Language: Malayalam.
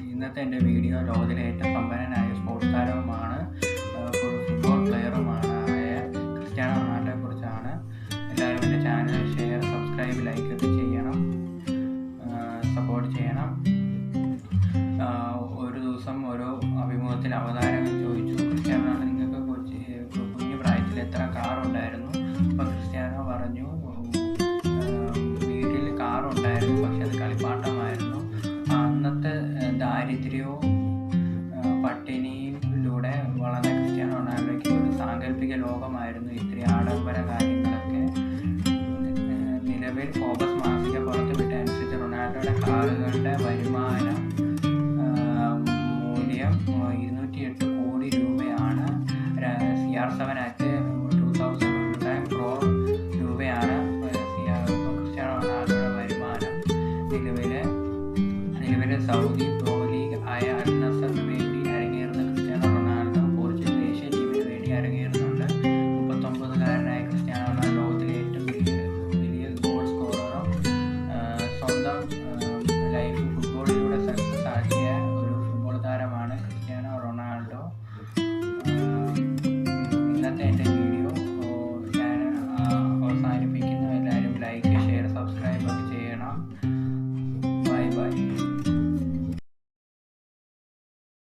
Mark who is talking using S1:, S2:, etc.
S1: ഇന്നത്തെ എൻ്റെ വീഡിയോ ലോകത്തിലെ ഏറ്റവും സമ്പന്നനായ സ്പോർട്സ് താരവുമാണ് ഫുട്ബോൾ പ്ലെയറുമാണ് ആയ ക്രിസ്ത്യാനോ റൊണാൾഡോയെ കുറിച്ചാണ്. എല്ലാവരും എൻ്റെ ചാനൽ ഷെയർ, സബ്സ്ക്രൈബ്, ലൈക്ക് ഒക്കെ ചെയ്യണം, സപ്പോർട്ട് ചെയ്യണം. ഒരു ദിവസം ഓരോ അഭിമുഖത്തിൽ അവതാരകൻ ചോദിച്ചു, ക്രിസ്ത്യാനോ റൊണാൾഡോ നിങ്ങൾക്ക് കുഞ്ഞു പ്രായത്തിൽ എത്ര കാറുണ്ടായിരുന്നു? അപ്പോൾ ക്രിസ്ത്യാനോ പറഞ്ഞു, വീട്ടിൽ കാറുണ്ടായിരുന്നു, പക്ഷെ അത് കളിപ്പാട്ടമായിരുന്നു. അന്നത്തെ ദാരിദ്ര്യവും